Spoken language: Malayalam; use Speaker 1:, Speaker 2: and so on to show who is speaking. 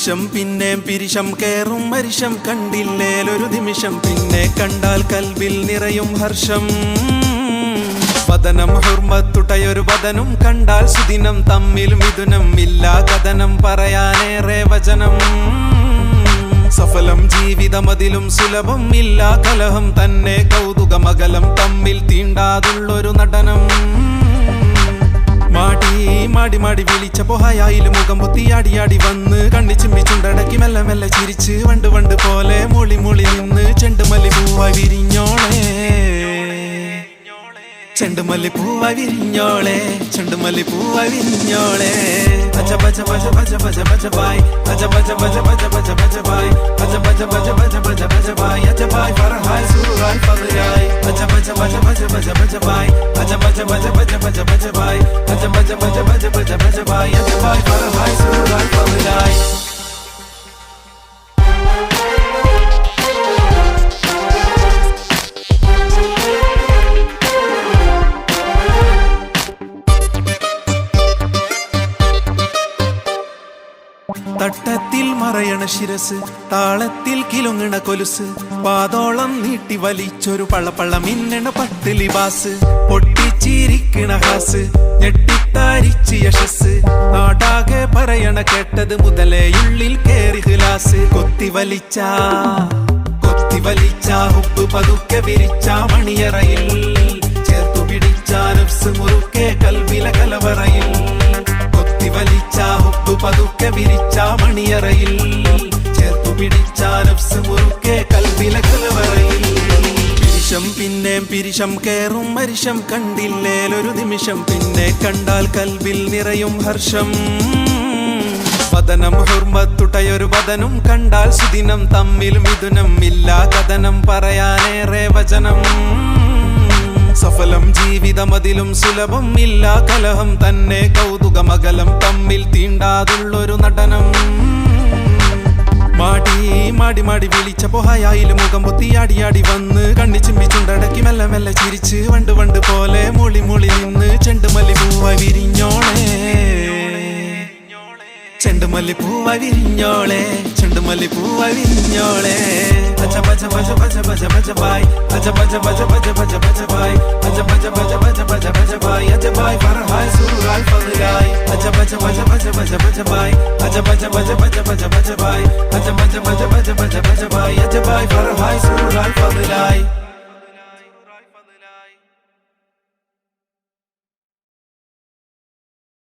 Speaker 1: പിരിശം പിന്നേം പിരിശം കേറും മരിശം കണ്ടില്ലേലൊരു നിമിഷം പിന്നെ കണ്ടാൽ കൽവിൽ നിറയും ഹർഷം വദനം ഹുർമത്തുടയൊരു വദനും കണ്ടാൽ സുദിനം തമ്മിൽ മിഥുനം ഇല്ലാ കഥനം പറയാനേറെ വചനം സഫലം ജീവിതമതിലും സുലഭം ഇല്ലാ കലഹം തന്നെ കൗതുകമകലം തമ്മിൽ തീണ്ടാതുള്ളൊരു നടനം മാടി മാടി മാടി വിളിച്ച പൊഹയായില് മുഖം പൊത്തിയാടിയാടി വന്ന് കണ്ണി ചിമ്മിച്ചുണ്ടടക്കി മെല്ലെ മെല്ലെ ചിരിച്ച് വണ്ട് വണ്ട് പോലെ മൊളി മൊളി നിന്ന് ചെണ്ടുമല്ലി പൂവായി വിരിഞ്ഞോളെ ചെണ്ടുമല്ലി പൂവായി വിരിഞ്ഞോളെ ചെണ്ടുമല്ലി പൂവായി വിരിഞ്ഞോളെ അജ ബജ ബജ ബജ ബജ ബജ ബായ് അജ ബജ ബജ ബജ ബജ ബജ ബായ് അജ ബജ ബജ ബജ ബജ ബജ ബായ് അജ ബായ് ഫർഹായ് സുറായ് ഫദ്ലായ് അജ ബജ ബജ ബജ ബജ ബജ ബായ് അജ ബജ ബജ ബജ ബജ ബജ ബായ് അജ ബജ ബജ ബജ ബജ ബജ ബായ് അജ ബായ് ഫർഹായ് സുറായ് ഫദ്ലായ് തട്ടത്തിൽ മറയണ ശിരസ് താളത്തിൽ കിലുങ്ങണ കൊലുസ് പാതോളം നീട്ടി വലിച്ചൊരു പളപ്പള മിന്നണ പട്ട് ലിബാസ് പൊട്ടിച്ചിരിക്കണ ഹാസ് ഞെട്ടിത്താരിച്ച് യശസ് നാടാകെ പറയണ കേട്ടത് മുതലേ ഉള്ളിൽ കേറി ഹിലാസ് കൊത്തി വലിച്ച ഹുബ് പതുക്കെ വിരിച്ച മണിയറയിൽ ചേർത്തു പിടിച്ച നഫ്സ് മുറുക്കെ കൽവിലെ കലവറയിൽ വലിച്ച ഹുബ് പതുക്കെ വിരിച്ച മണിയറയിൽ ചേർത്തു പിടിച്ച നഫ്സ് മുറുക്കെ കൽവിലെ കലവറയിൽ പിരിശം പിന്നേം പിരിശം കേറും മരിശം കണ്ടില്ലേലൊരു നിമിഷം പിന്നെ കണ്ടാൽ കൽവിൽ നിറയും ഹർഷം വദനം ഹുർമത്തുടയൊരു വദനും കണ്ടാൽ സുദിനം തമ്മിൽ മിഥുനം ഇല്ലാ കഥനം പറയാനേറെ വചനം സഫലം ജീവിതമതിലും സുലഭം ഇല്ലാ കലഹം തന്നെ കൗതുകമകലം തമ്മിൽ തീണ്ടാതുള്ളൊരു നടനം മാടി മാടി മാടി വിളിച്ച പൊഹയായില് മുഖം പൊത്തിയാടിയാടി വന്ന് കണ്ണി ചിമ്മിച്ചുണ്ടടക്കി മെല്ലെ മെല്ലെ ചിരിച്ച് വണ്ട് വണ്ട് പോലെ മൊളി മൊളി നിന്ന് ചെണ്ടുമല്ലി പൂവായി വിരിഞ്ഞോളെ ചെണ്ടുമല്ലി പൂവായി വിരിഞ്ഞോളെ ചെണ്ടുമല്ലി പൂവായി വിരിഞ്ഞോളെ അജ ബജ ബജ ബജ ബജ ബജ ബായ് അജ ബജ ബജ ബജ ബജ ബജ ബായ് അജ ബജ ബജ ബജ ബജ ബജ ബായ് അജ ബായ് ഫർഹായ് സുറായ് ഫദ്ലായ് അജ ബജ ബജ ബജ ബജ ബജ ബായ് അജ ബജ ബജ ബജ ബജ ബജ ബായ് അജ ബജ ബജ ബജ ബജ ബജ ബായ് അജ ബായ് ഫർഹായ് സുറായ് ഫദ്ലായ്